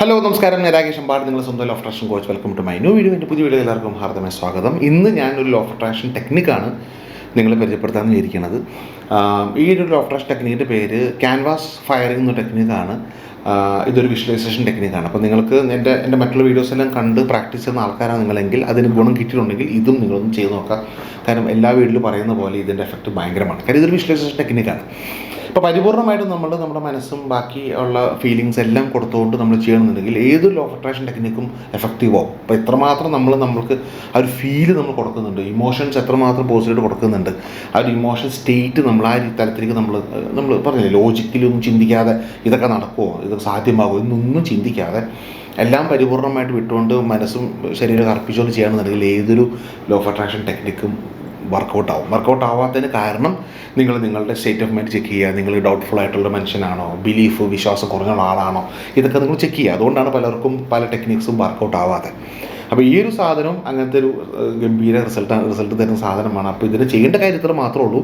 Hello നമസ്കാരം, ഞാൻ രാകേഷ് അമ്പാട്, നിങ്ങളുടെ സ്വന്തം law of attraction coach. Welcome to my new video. എൻ്റെ പുതിയ വീഡിയോ എല്ലാവർക്കും ഹാർദമായ സ്വാഗതം. ഇന്ന് ഞാനൊരു ലോ ഓഫ് അട്രാക്ഷൻ ടെക്നിക്കാണ് നിങ്ങളെ പരിചയപ്പെടുത്താൻ വിചാരിക്കുന്നത്. ഈ ഒരു ലോ ഓഫ് അട്രാക്ഷൻ ടെക്നിക്കിൻ്റെ പേര് ക്യാൻവാസ് ഫയറിംഗ് എന്ന ടെക്നിക്കാണ്. ഇതൊരു വിഷ്വലൈസേഷൻ ടെക്നിക്കാണ്. അപ്പോൾ നിങ്ങൾക്ക് എൻ്റെ മറ്റുള്ള വീഡിയോസ് എല്ലാം കണ്ട് പ്രാക്ടീസ് ചെയ്യുന്ന ആൾക്കാരാണ് നിങ്ങളെങ്കിൽ, അതിന് ഗുണം കിട്ടിയിട്ടുണ്ടെങ്കിൽ ഇതും നിങ്ങളൊന്ന് ചെയ്ത് നോക്കാം. കാരണം എല്ലാ വീഡിയോയിലും പറയുന്ന പോലെ ഇതിൻ്റെ എഫക്റ്റ് ഭയങ്കരമാണ്. കാര്യം ഇതൊരു വിഷ്വലൈസേഷൻ ടെക്നിക്കാണ്. അപ്പോൾ പരിപൂർണ്ണമായിട്ടും നമ്മൾ നമ്മുടെ മനസ്സും ബാക്കി ഉള്ള ഫീലിങ്സ് എല്ലാം കൊടുത്തുകൊണ്ട് നമ്മൾ ചെയ്യണമെന്നുണ്ടെങ്കിൽ ഏതൊരു ലോ ഓഫ് അട്രാക്ഷൻ ടെക്നിക്കും എഫക്റ്റീവ് ആവും. അപ്പോൾ എത്രമാത്രം നമ്മൾക്ക് ആ ഒരു ഫീല് നമ്മൾ കൊടുക്കുന്നുണ്ട്, ഇമോഷൻസ് എത്രമാത്രം പോസിറ്റീവ് കൊടുക്കുന്നുണ്ട്, ആ ഒരു ഇമോഷൻ സ്റ്റേറ്റ് നമ്മൾ ആ തലത്തിലേക്ക് നമ്മൾ പറഞ്ഞില്ലേ, ലോജിക്കലൊന്നും ചിന്തിക്കാതെ ഇതൊക്കെ നടക്കുമോ, ഇത് സാധ്യമാകുമോ എന്നൊന്നും ചിന്തിക്കാതെ എല്ലാം പരിപൂർണ്ണമായിട്ട് വിട്ടുകൊണ്ട് മനസ്സും ശരീരം അർപ്പിച്ചുകൊണ്ട് ചെയ്യണമെന്നുണ്ടെങ്കിൽ ഏതൊരു ലോ ഓഫ് അട്രാക്ഷൻ ടെക്നിക്കും വർക്കൗട്ട് ആവാത്തതിന് കാരണം നിങ്ങളുടെ സ്റ്റേറ്റ് ഓഫ് മൈൻഡ് ചെക്ക് ചെയ്യുക. നിങ്ങൾ ഡൗട്ട്ഫുൾ ആയിട്ടുള്ള മനുഷ്യനാണോ, വിശ്വാസം കുറഞ്ഞ ആളാണോ, ഇതൊക്കെ നിങ്ങൾ ചെക്ക് ചെയ്യുക. അതുകൊണ്ടാണ് പലർക്കും പല ടെക്നിക്സും വർക്കൗട്ട് ആവാതെ. അപ്പോൾ ഈ ഒരു സാധനം അങ്ങനത്തെ ഒരു ഗംഭീര റിസൾട്ട് തരുന്ന സാധനമാണ്. അപ്പോൾ ഇതിന് ചെയ്യേണ്ട കാര്യത്തിൽ മാത്രമേ ഉള്ളൂ,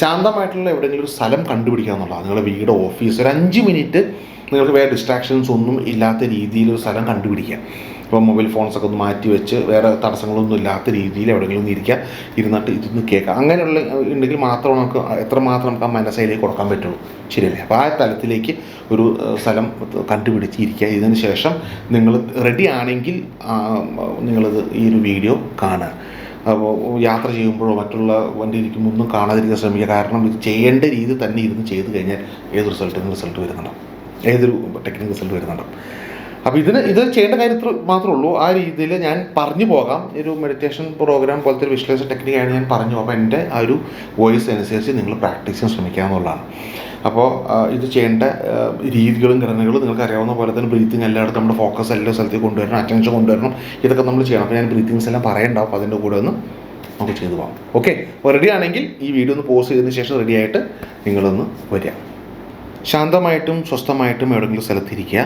ശാന്തമായിട്ടുള്ള എവിടെയെങ്കിലും ഒരു സ്ഥലം കണ്ടുപിടിക്കുക എന്നുള്ളതാണ്. നിങ്ങളുടെ വീട്, ഓഫീസ്, ഒരു 5 മിനിറ്റ് നിങ്ങൾക്ക് വേറെ ഡിസ്ട്രാക്ഷൻസ് ഒന്നും ഇല്ലാത്ത രീതിയിൽ ഒരു സ്ഥലം കണ്ടുപിടിക്കുക. ഇപ്പോൾ മൊബൈൽ ഫോൺസൊക്കെ ഒന്ന് മാറ്റി വെച്ച് വേറെ തടസ്സങ്ങളൊന്നും ഇല്ലാത്ത രീതിയിൽ എവിടെയെങ്കിലും ഒന്ന് ഇരുന്നിട്ട് ഇതൊന്ന് കേൾക്കുക. അങ്ങനെയുള്ള ഉണ്ടെങ്കിൽ മാത്രം എത്രമാത്രം നമുക്ക് ആ മനസ്സിലേക്ക് കൊടുക്കാൻ പറ്റുള്ളൂ. ശരിയല്ലേ? അപ്പോൾ ആ തലത്തിലേക്ക് ഒരു സ്ഥലം കണ്ടുപിടിച്ച് ഇരിക്കുക. ഇതിന് ശേഷം നിങ്ങൾ റെഡി ആണെങ്കിൽ നിങ്ങളിത് ഈ ഒരു വീഡിയോ കാണുക. അപ്പോൾ യാത്ര ചെയ്യുമ്പോഴോ മറ്റുള്ള വണ്ടി ഇരിക്കുമ്പോൾ ഒന്നും കാണാതിരിക്കാൻ ശ്രമിക്കുക. കാരണം ഇത് ചെയ്യേണ്ട രീതി തന്നെ ഇരുന്ന് ചെയ്ത് കഴിഞ്ഞാൽ ഏത് റിസൾട്ട് വരുന്നുണ്ടാവും, ഏതൊരു ടെക്നിക് റിസൾട്ട് വരുന്നുണ്ടാവും. അപ്പോൾ ഇത് ചെയ്യേണ്ട കാര്യത്തിൽ മാത്രമേ ഉള്ളൂ. ആ രീതിയിൽ ഞാൻ പറഞ്ഞു പോകാം. ഒരു മെഡിറ്റേഷൻ പ്രോഗ്രാം പോലത്തെ ഒരു വിഷ്വലൈസേഷൻ ടെക്നിക്കാണ് ഞാൻ പറഞ്ഞു പോകാം. എൻ്റെ ആ ഒരു വോയിസ് അനുസരിച്ച് നിങ്ങൾ പ്രാക്ടീസ് ചെയ്യാൻ ശ്രമിക്കുക എന്നുള്ളതാണ്. അപ്പോൾ ഇത് ചെയ്യേണ്ട രീതികളും ഘടനകളും നിങ്ങൾക്ക് അറിയാവുന്ന പോലെ തന്നെ ബ്രീത്തിങ് എല്ലായിടത്തും നമ്മുടെ ഫോക്കസ് എല്ലാ സ്ഥലത്തേക്ക് കൊണ്ടുവരണം, അറ്റൻഷൻ കൊണ്ടുവരണം. ഇതൊക്കെ നമ്മൾ ചെയ്യണം. അപ്പോൾ ഞാൻ ബ്രീത്തിങ്സ് എല്ലാം പറയണ്ടാവും. അപ്പോൾ അതിൻ്റെ കൂടെ ഒന്ന് നമുക്ക് ചെയ്തു പോകാം. ഓക്കെ, അപ്പോൾ റെഡി ആണെങ്കിൽ ഈ വീഡിയോ ഒന്ന് പോസ് ചെയ്തതിന് ശേഷം റെഡി ആയിട്ട് നിങ്ങളൊന്ന് വരിക. ശാന്തമായിട്ടും സ്വസ്ഥമായിട്ടും എവിടെയെങ്കിലും സ്ഥലത്തിരിക്കുക.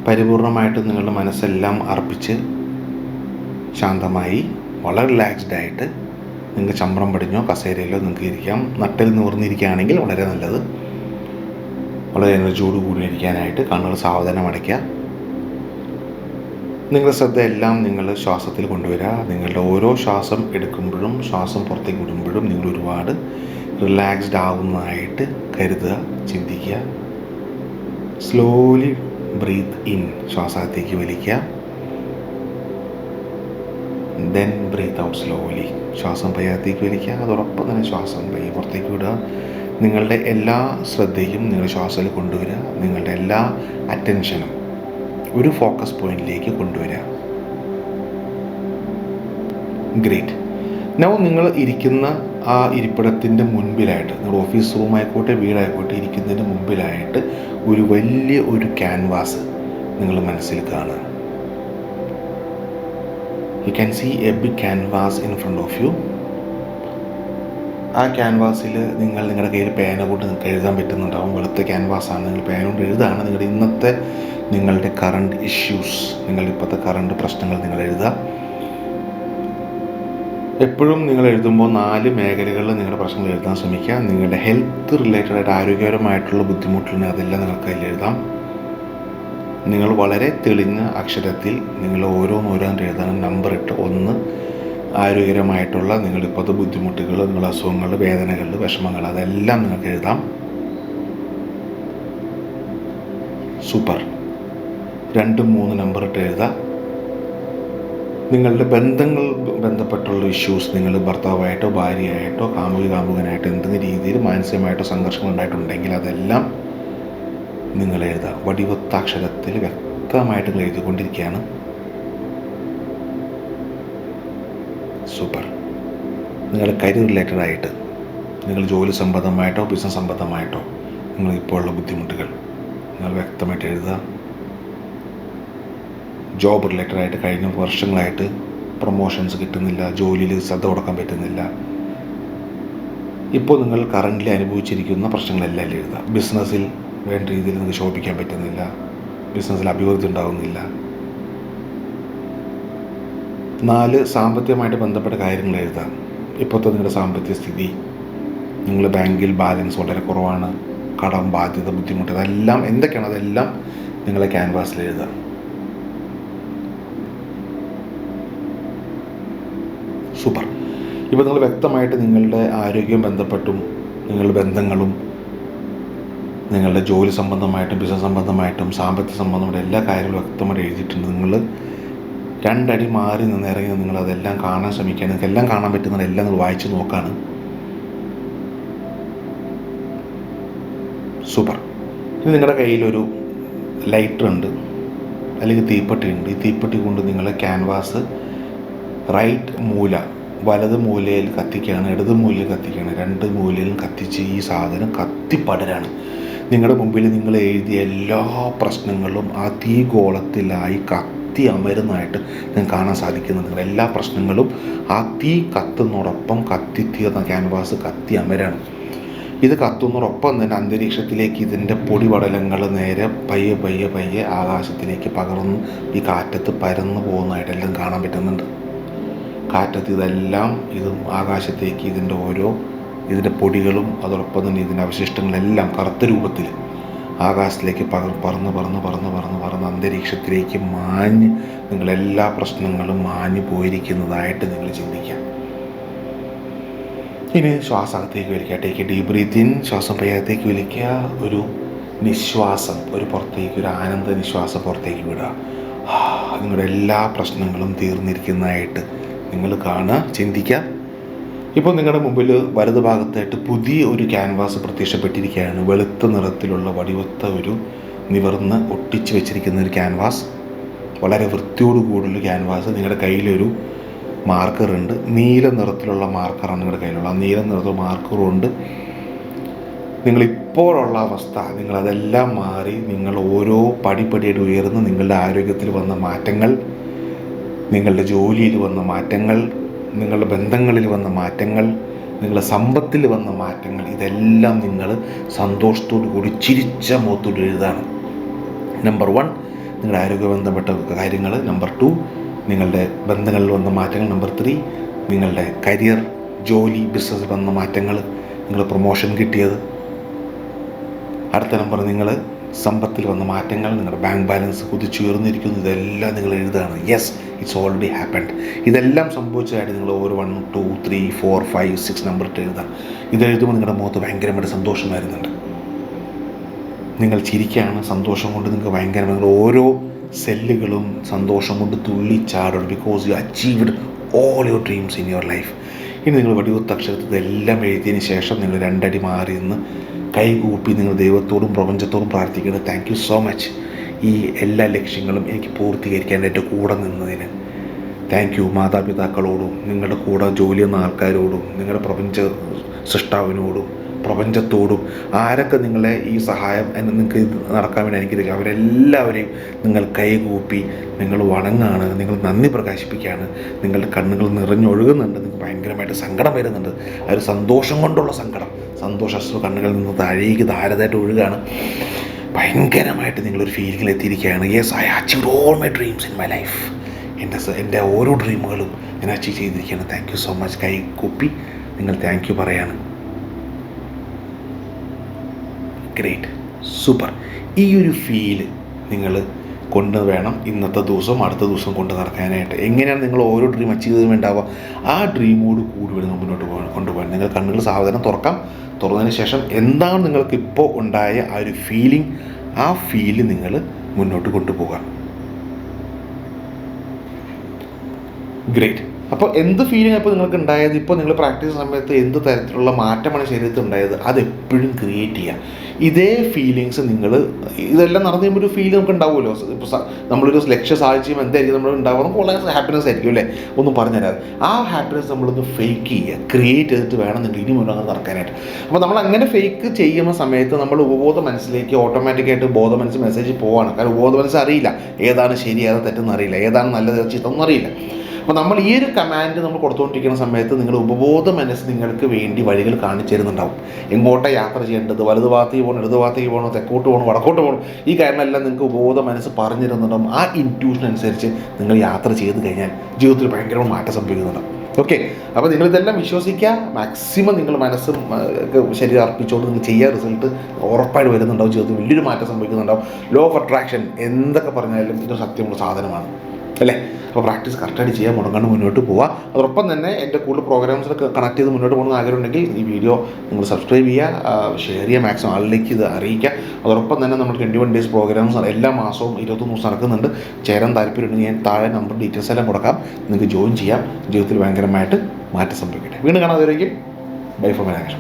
പരിപൂർണമായിട്ടും നിങ്ങളുടെ മനസ്സെല്ലാം അർപ്പിച്ച് ശാന്തമായി വളരെ റിലാക്സ്ഡ് ആയിട്ട് നിങ്ങൾക്ക് ചമ്രം പടിഞ്ഞോ കസേരയിലോ നിങ്ങൾക്ക് ഇരിക്കാം. നട്ടിൽ നിവർന്നിരിക്കുകയാണെങ്കിൽ വളരെ നല്ലത്. വളരെ എനർജിയോട് കൂടി ഇരിക്കാനായിട്ട് കണ്ണുകൾ സാവധാനം അടയ്ക്കുക. നിങ്ങളുടെ ശ്രദ്ധ എല്ലാം നിങ്ങൾ ശ്വാസത്തിൽ കൊണ്ടുവരിക. നിങ്ങളുടെ ഓരോ ശ്വാസം എടുക്കുമ്പോഴും ശ്വാസം പുറത്തേക്ക് വിടുമ്പോഴും നിങ്ങൾ ഒരുപാട് റിലാക്സ്ഡ് ആവുന്നതായിട്ട് കരുതുക, ചിന്തിക്കുക. സ്ലോലി ബ്രീത്ത് ഇൻ, ശ്വാസത്തേക്ക് വലിക്കുക. ദെൻ ബ്രീത്ത് ഔട്ട് സ്ലോലി, ശ്വാസം പയ്യത്തേക്ക് വലിക്കുക. അതോടൊപ്പം തന്നെ ശ്വാസം പയ്യെ പുറത്തേക്ക് വിടുക. നിങ്ങളുടെ എല്ലാ ശ്രദ്ധയും നിങ്ങൾ ശ്വാസത്തിൽ കൊണ്ടുവരിക. നിങ്ങളുടെ എല്ലാ അറ്റൻഷനും ഒരു ഫോക്കസ് പോയിന്റിലേക്ക് കൊണ്ടുവരിക. ഗ്രേറ്റ്. നൗ നിങ്ങൾ ഇരിക്കുന്ന ആ ഇരിപ്പിടത്തിൻ്റെ മുൻപിലായിട്ട്, നിങ്ങൾ ഓഫീസ് റൂമായിക്കോട്ടെ വീടായിക്കോട്ടെ, ഇരിക്കുന്നതിൻ്റെ മുമ്പിലായിട്ട് ഒരു വലിയ ഒരു ക്യാൻവാസ് നിങ്ങൾ മനസ്സിൽ കാണുക. You can see a big canvas in front of you. ആ ക്യാൻവാസിൽ നിങ്ങളുടെ കയ്യിൽ പേന കൊണ്ട് നിങ്ങൾക്ക് എഴുതാൻ പറ്റുന്നുണ്ടാവും. വെളുത്ത ക്യാൻവാസാണ്, നിങ്ങൾ പേന കൊണ്ട് എഴുതുകയാണ്. നിങ്ങളുടെ കറണ്ട് ഇഷ്യൂസ്, നിങ്ങളുടെ ഇപ്പോഴത്തെ കറണ്ട് പ്രശ്നങ്ങൾ നിങ്ങൾ എഴുതുക. എപ്പോഴും നിങ്ങൾ എഴുതുമ്പോൾ 4 മേഖലകളിൽ നിങ്ങളുടെ പ്രശ്നങ്ങൾ എഴുതാൻ ശ്രമിക്കുക. നിങ്ങളുടെ ഹെൽത്ത് റിലേറ്റഡ് ആയിട്ട് ആരോഗ്യപരമായിട്ടുള്ള ബുദ്ധിമുട്ടുണ്ടെങ്കിൽ അതെല്ലാം നിങ്ങൾക്ക് അതിൽ എഴുതാം. നിങ്ങൾ വളരെ തെളിഞ്ഞ അക്ഷരത്തിൽ നിങ്ങൾ ഓരോന്ന് എഴുതാൻ നമ്പർ ഇട്ട് 1 ആരോഗ്യപരമായിട്ടുള്ള നിങ്ങളിപ്പോഴത്തെ ബുദ്ധിമുട്ടുകൾ, നിങ്ങളുടെ അസുഖങ്ങൾ, വേദനകൾ, വിഷമങ്ങൾ അതെല്ലാം നിങ്ങൾക്ക് എഴുതാം. സൂപ്പർ. 2, 3 നമ്പർ ഇട്ട് എഴുതാം. നിങ്ങളുടെ ബന്ധപ്പെട്ടുള്ള ഇഷ്യൂസ്, നിങ്ങൾ ഭർത്താവായിട്ടോ ഭാര്യയായിട്ടോ കാമുകനായിട്ടോ എന്തെങ്കിലും രീതിയിൽ മാനസികമായിട്ടോ സംഘർഷങ്ങൾ ഉണ്ടായിട്ടുണ്ടെങ്കിൽ അതെല്ലാം നിങ്ങൾ എഴുതുക. വടിവത്താക്ഷരത്തിൽ വ്യക്തമായിട്ട് നിങ്ങൾ എഴുതിക്കൊണ്ടിരിക്കുകയാണ്. സൂപ്പർ. നിങ്ങൾ കരിയർ റിലേറ്റഡായിട്ട്, നിങ്ങൾ ജോലി സംബന്ധമായിട്ടോ ബിസിനസ് സംബന്ധമായിട്ടോ നിങ്ങളിപ്പോൾ ഉള്ള ബുദ്ധിമുട്ടുകൾ നിങ്ങൾ വ്യക്തമായിട്ട് എഴുതുക. ജോബ് റിലേറ്റഡായിട്ട് കഴിഞ്ഞ വർഷങ്ങളായിട്ട് പ്രൊമോഷൻസ് കിട്ടുന്നില്ല, ജോലിയിൽ ശ്രദ്ധ കൊടുക്കാൻ പറ്റുന്നില്ല, ഇപ്പോൾ നിങ്ങൾ കറൻ്റ്ലി അനുഭവിച്ചിരിക്കുന്ന പ്രശ്നങ്ങളെല്ലാം എഴുതുക. ബിസിനസ്സിൽ വേണ്ട രീതിയിൽ നിങ്ങൾക്ക് ശോഭിക്കാൻ പറ്റുന്നില്ല, ബിസിനസ്സിൽ അഭിവൃദ്ധി ഉണ്ടാകുന്നില്ല. 4 സാമ്പത്തികമായിട്ട് ബന്ധപ്പെട്ട കാര്യങ്ങൾ എഴുതാം. ഇപ്പോഴത്തെ നിങ്ങളുടെ സാമ്പത്തിക സ്ഥിതി, നിങ്ങൾ ബാങ്കിൽ ബാലൻസ് വളരെ കുറവാണ്, കടം, ബാധ്യത, ബുദ്ധിമുട്ട്, ഇതെല്ലാം എന്തൊക്കെയാണ് അതെല്ലാം നിങ്ങളെ ക്യാൻവാസിൽ എഴുതുക. സൂപ്പർ. ഇപ്പോൾ നിങ്ങൾ വ്യക്തമായിട്ട് നിങ്ങളുടെ ആരോഗ്യം ബന്ധപ്പെട്ടും നിങ്ങളുടെ ബന്ധങ്ങളും നിങ്ങളുടെ ജോലി സംബന്ധമായിട്ടും ബിസിനസ് സംബന്ധമായിട്ടും സാമ്പത്തിക സംബന്ധമായിട്ടും എല്ലാ കാര്യങ്ങളും വ്യക്തമായിട്ട് എഴുതിയിട്ടുണ്ട്. നിങ്ങൾ 2 അടി മാറി നിന്നിറങ്ങി നിങ്ങളതെല്ലാം കാണാൻ ശ്രമിക്കുകയാണ്. നിങ്ങൾക്ക് എല്ലാം കാണാൻ പറ്റുന്നതെല്ലാം നിങ്ങൾ വായിച്ച് നോക്കുകയാണ്. സൂപ്പർ. ഇനി നിങ്ങളുടെ കയ്യിലൊരു ലൈറ്റർ ഉണ്ട്, അല്ലെങ്കിൽ തീപ്പെട്ടി ഉണ്ട്. ഈ തീപ്പെട്ടി കൊണ്ട് നിങ്ങൾ ക്യാൻവാസ് റൈറ്റ് മൂല, വലത് മൂലയിൽ കത്തിക്കുകയാണ്, ഇടത് മൂലയിൽ കത്തിക്കുകയാണ്. 2 മൂലയിലും കത്തിച്ച് ഈ സാധനം കത്തിപ്പടരാണ്. നിങ്ങളുടെ മുമ്പിൽ നിങ്ങൾ എഴുതിയ എല്ലാ പ്രശ്നങ്ങളും ആ തീ ഗോളത്തിലായി കത്തി അമരുന്നതായിട്ട് നിങ്ങൾക്ക് കാണാൻ സാധിക്കുന്നത്. നിങ്ങളുടെ എല്ലാ പ്രശ്നങ്ങളും ആ തീ കത്തുന്നതോടൊപ്പം കത്തിത്തീർന്ന ക്യാൻവാസ് കത്തി അമരാണ്. ഇത് കത്തുന്നതോടൊപ്പം തന്നെ അന്തരീക്ഷത്തിലേക്ക് ഇതിൻ്റെ പൊടിപടലങ്ങൾ നേരെ പയ്യെ പയ്യെ പയ്യെ ആകാശത്തിലേക്ക് പകർന്ന് ഈ കാറ്റത്ത് പരന്നു പോകുന്നതായിട്ടെല്ലാം കാണാൻ പറ്റുന്നുണ്ട്. കാറ്റത്ത് ഇതെല്ലാം ഇതും ആകാശത്തേക്ക് ഇതിൻ്റെ പൊടികളും അതോടൊപ്പം തന്നെ ഇതിൻ്റെ അവശിഷ്ടങ്ങളെല്ലാം കറുത്ത രൂപത്തിൽ ആകാശത്തിലേക്ക് പറന്ന് അന്തരീക്ഷത്തിലേക്ക് മാഞ്ഞ് നിങ്ങളെല്ലാ പ്രശ്നങ്ങളും മാഞ്ഞു പോയിരിക്കുന്നതായിട്ട് നിങ്ങൾ ചിന്തിക്കുക. ഇനി ശ്വാസം അകത്തേക്ക് വലിക്കുക. Take deep breath in. ശ്വാസം പയ്യത്തേക്ക് വലിക്കുക. ഒരു നിശ്വാസം, ഒരു പുറത്തേക്ക്, ഒരു ആനന്ദ നിശ്വാസം പുറത്തേക്ക് വിടുക. നിങ്ങളുടെ എല്ലാ പ്രശ്നങ്ങളും തീർന്നിരിക്കുന്നതായിട്ട് നിങ്ങൾ കാണുക, ചിന്തിക്കുക. ഇപ്പോൾ നിങ്ങളുടെ മുമ്പിൽ വലത് ഭാഗത്തായിട്ട് പുതിയ ഒരു ക്യാൻവാസ് പ്രത്യക്ഷപ്പെട്ടിരിക്കുകയാണ്. വെളുത്ത നിറത്തിലുള്ള വടിവത്ത ഒരു നിവർന്ന് ഒട്ടിച്ച് വെച്ചിരിക്കുന്ന ഒരു ക്യാൻവാസ്, വളരെ വൃത്തിയോടുകൂടിയുള്ള ക്യാൻവാസ്. നിങ്ങളുടെ കയ്യിലൊരു മാർക്കറുണ്ട്, നീല നിറത്തിലുള്ള മാർക്കറാണ് നിങ്ങളുടെ കയ്യിലുള്ള. ആ നീല നിറത്തിലുള്ള മാർക്കറുണ്ട്. നിങ്ങളിപ്പോഴുള്ള അവസ്ഥ, നിങ്ങളതെല്ലാം മാറി നിങ്ങൾ ഓരോ പടിപടിയായിട്ട് ഉയർന്ന് നിങ്ങളുടെ ആരോഗ്യത്തിൽ വന്ന മാറ്റങ്ങൾ, നിങ്ങളുടെ ജോലിയിൽ വന്ന മാറ്റങ്ങൾ, നിങ്ങളുടെ ബന്ധങ്ങളിൽ വന്ന മാറ്റങ്ങൾ, നിങ്ങളുടെ സമ്പത്തിൽ വന്ന മാറ്റങ്ങൾ, ഇതെല്ലാം നിങ്ങൾ സന്തോഷത്തോടു കൂടി ചിരിച്ച മുഖത്തോട് എഴുതാണ്. നമ്പർ 1 നിങ്ങളുടെ ആരോഗ്യ ബന്ധപ്പെട്ട കാര്യങ്ങൾ. നമ്പർ 2 നിങ്ങളുടെ ബന്ധങ്ങളിൽ വന്ന മാറ്റങ്ങൾ. നമ്പർ 3 നിങ്ങളുടെ കരിയർ, ജോലി, ബിസിനസ് വന്ന മാറ്റങ്ങൾ, നിങ്ങൾ പ്രൊമോഷൻ കിട്ടിയത്. അടുത്ത നമ്പർ നിങ്ങൾ സമ്പത്തിൽ വന്ന മാറ്റങ്ങൾ, നിങ്ങളുടെ ബാങ്ക് ബാലൻസ് കുതിച്ചുയർന്നിരിക്കുന്നു. ഇതെല്ലാം നിങ്ങൾ എഴുതുകയാണ്. Yes, it's already happened. ഇതെല്ലാം സംഭവിച്ചതായിട്ട് നിങ്ങൾ ഓരോ 1, 2, 3, 4, 5, 6 നമ്പർ ഇട്ട് എഴുതാം. ഇതെഴുതുമ്പോൾ നിങ്ങളുടെ മുഖത്ത് ഭയങ്കരമായിട്ട് സന്തോഷം വരുന്നുണ്ട്. നിങ്ങൾ ചിരിക്കുകയാണ്. സന്തോഷം കൊണ്ട് നിങ്ങൾക്ക് ഭയങ്കരമായി ഓരോ സെല്ലുകളും സന്തോഷം കൊണ്ട് തുള്ളിച്ചാടും. Because you achieved all your dreams in your life. ഇനി നിങ്ങൾ വടിവത്ത അക്ഷരത്തിൽ ഇതെല്ലാം എഴുതിയതിന് ശേഷം നിങ്ങൾ 2 അടി മാറി നിന്ന് കൈകൂപ്പി നിങ്ങൾ ദൈവത്തോടും പ്രപഞ്ചത്തോടും പ്രാർത്ഥിക്കുന്നത്, താങ്ക് യു സോ മച്ച്, ഈ എല്ലാ ലക്ഷ്യങ്ങളും എനിക്ക് പൂർത്തീകരിക്കാനായിട്ട് കൂടെ നിന്നതിന് താങ്ക് യു. മാതാപിതാക്കളോടും നിങ്ങളുടെ കൂടെ ജോലി ചെയ്യുന്ന ആൾക്കാരോടും നിങ്ങളുടെ പ്രപഞ്ച സൃഷ്ടാവിനോടും പ്രപഞ്ചത്തോടും ആരൊക്കെ നിങ്ങളെ ഈ സഹായം നിങ്ങൾക്ക് ഇത് നടക്കാൻ വേണ്ടി എനിക്ക് തരിക, അവരെല്ലാവരെയും നിങ്ങൾ കൈകൂപ്പി നിങ്ങൾ വണങ്ങാണ്, നിങ്ങൾ നന്ദി പ്രകാശിപ്പിക്കുകയാണ്. നിങ്ങളുടെ കണ്ണുകൾ നിറഞ്ഞൊഴുകുന്നുണ്ട്. നിങ്ങൾക്ക് ഭയങ്കരമായിട്ട് സങ്കടം വരുന്നുണ്ട്. ആ ഒരു സന്തോഷം കൊണ്ടുള്ള സങ്കടം, സന്തോഷാശ്രു കണ്ണുകളിൽ നിന്ന് താഴേക്ക് ധാരതായിട്ട് ഒഴുകുകയാണ്. ഭയങ്കരമായിട്ട് നിങ്ങളൊരു ഫീലിങ്ങിൽ എത്തിയിരിക്കുകയാണ്. Yes, I achieved all my dreams in my life. എൻ്റെ ഓരോ ഡ്രീമുകളും ഞാൻ അച്ചീവ് ചെയ്തിരിക്കുകയാണ്. Thank you so much. കൈ കൂപ്പി നിങ്ങൾ താങ്ക് യു പറയാണ്. Great, super. ഈ ഒരു ഫീല് നിങ്ങൾ കൊണ്ട് വേണം ഇന്നത്തെ ദിവസം അടുത്ത ദിവസം കൊണ്ട് നടക്കാനായിട്ട്. എങ്ങനെയാണ് നിങ്ങൾ ഓരോ ഡ്രീം അച്ചീവ് ചെയ്ത് ഉണ്ടാവുക, ആ ഡ്രീമോട് കൂടി വേണം മുന്നോട്ട് കൊണ്ടുപോകാൻ. നിങ്ങൾ കണ്ണുകൾ സാവധാനം തുറക്കാം. തുറന്നതിന് ശേഷം എന്താണ് നിങ്ങൾക്ക് ഇപ്പോൾ ഉണ്ടായ ആ ഒരു ഫീലിംഗ്, ആ ഫീല് നിങ്ങൾ മുന്നോട്ട് കൊണ്ടുപോകാം. ഗ്രേറ്റ്. അപ്പോൾ എന്ത് ഫീലിംഗ് ഇപ്പോൾ നിങ്ങൾക്ക് ഉണ്ടായത്, ഇപ്പോൾ നിങ്ങൾ പ്രാക്ടീസ് സമയത്ത് എന്ത് തരത്തിലുള്ള മാറ്റമാണ് ശരീരത്തിൽ ഉണ്ടായത്, അതെപ്പോഴും ക്രിയേറ്റ് ചെയ്യുക. ഇതേ ഫീലിങ്സ് നിങ്ങൾ ഇതെല്ലാം നടന്നു കഴിയുമ്പോൾ ഒരു ഫീൽ നമുക്ക് ഉണ്ടാവുമല്ലോ. ഇപ്പോൾ നമ്മളൊരു ലക്ഷ്യം സാധിച്ചുമ്പോൾ എന്തായിരിക്കും നമ്മൾ ഉണ്ടാവുക, നമുക്ക് വളരെ ഹാപ്പിനെസ് ആയിരിക്കും അല്ലേ, ഒന്നും പറഞ്ഞുതരാതെ. ആ ഹാപ്പിനെസ് നമ്മളൊന്ന് ഫേക്ക് ചെയ്യുക, ക്രിയേറ്റ് ചെയ്തിട്ട് വേണമെന്നുണ്ടെങ്കിൽ ഇനി മുന്നോട്ട് നടക്കാനായിട്ട്. അപ്പോൾ നമ്മൾ അങ്ങനെ ഫേക്ക് ചെയ്യുന്ന സമയത്ത് നമ്മൾ ഉപബോധ മനസ്സിലേക്ക് ഓട്ടോമാറ്റിക്കായിട്ട് ബോധ മനസ്സ് മെസ്സേജ് പോവാണ്. കാരണം ഉപബോധ മനസ്സ് അറിയില്ല ഏതാണ് ശരി ഏതാണ് തെറ്റെന്ന് അറിയില്ല, ഏതാണ് നല്ലത് ചീത്തൊന്നും അറിയില്ല. അപ്പോൾ നമ്മൾ ഈ ഒരു കമാൻഡ് നമ്മൾ കൊടുത്തുകൊണ്ടിരിക്കുന്ന സമയത്ത് നിങ്ങളുടെ ഉപബോധ മനസ്സ് നിങ്ങൾക്ക് വേണ്ടി വഴികൾ കാണിച്ചു തരുന്നുണ്ടാവും. എങ്ങോട്ടാണ് യാത്ര ചെയ്യേണ്ടത്, വലതു ഭാഗത്തേക്ക് പോകണം, ഇടതു ഭാഗത്തേക്ക് പോകണോ, തെക്കോട്ട് പോകണം, വടക്കോട്ട് പോകണം, ഈ കാര്യങ്ങളെല്ലാം നിങ്ങൾക്ക് ഉപബോധ മനസ്സ് പറഞ്ഞു തരുന്നുണ്ടാവും. ആ ഇൻറ്റ്യൂഷൻ അനുസരിച്ച് നിങ്ങൾ യാത്ര ചെയ്ത് കഴിഞ്ഞാൽ ജീവിതത്തിൽ ഭയങ്കര മാറ്റം സംഭവിക്കുന്നുണ്ടാവും. ഓക്കെ, അപ്പോൾ നിങ്ങളിതെല്ലാം വിശ്വസിക്കുക, മാക്സിമം നിങ്ങൾ മനസ്സും ശരീരം അർപ്പിച്ചുകൊണ്ട് നിങ്ങൾ ചെയ്യുക. റിസൾട്ട് ഉറപ്പായിട്ട് വരുന്നുണ്ടാവും, ജീവിതത്തിൽ വലിയൊരു മാറ്റം സംഭവിക്കുന്നുണ്ടാവും. ലോ ഓഫ് അട്രാക്ഷൻ എന്തൊക്കെ പറഞ്ഞാലും ഇതൊരു സത്യമുള്ള സാധനമാണ് അല്ലേ. അപ്പോൾ പ്രാക്ടീസ് കറക്റ്റായിട്ട് ചെയ്യാൻ, മുടങ്ങാണ്ട് മുന്നോട്ട് പോവുക. അതോടൊപ്പം തന്നെ എൻ്റെ കൂടുതൽ പ്രോഗ്രാംസിലൊക്കെ കണക്ട് ചെയ്ത് മുന്നോട്ട് പോകുന്ന ആഗ്രഹമുണ്ടെങ്കിൽ ഈ വീഡിയോ നിങ്ങൾ സബ്സ്ക്രൈബ് ചെയ്യുക, ഷെയർ ചെയ്യുക, മാക്സിമം ആളിലേക്ക് ഇത് അറിയിക്കുക. അതോടൊപ്പം തന്നെ നമ്മൾ 21 ഡേയ്സ് പ്രോഗ്രാംസ് എല്ലാ മാസവും 21 ദിവസം നടക്കുന്നുണ്ട്. ചേരാൻ താല്പര്യമുണ്ടെങ്കിൽ ഞാൻ താഴെ നമ്പർ ഡീറ്റെയിൽസ് എല്ലാം കൊടുക്കാം, നിങ്ങൾക്ക് ജോയിൻ ചെയ്യാം. ജീവിതത്തിൽ ഭയങ്കരമായിട്ട് മാറ്റം സംഭവിക്കട്ടെ. വീണ്ടും കാണാതെ ബൈ ഫ്രം രാകേഷ്.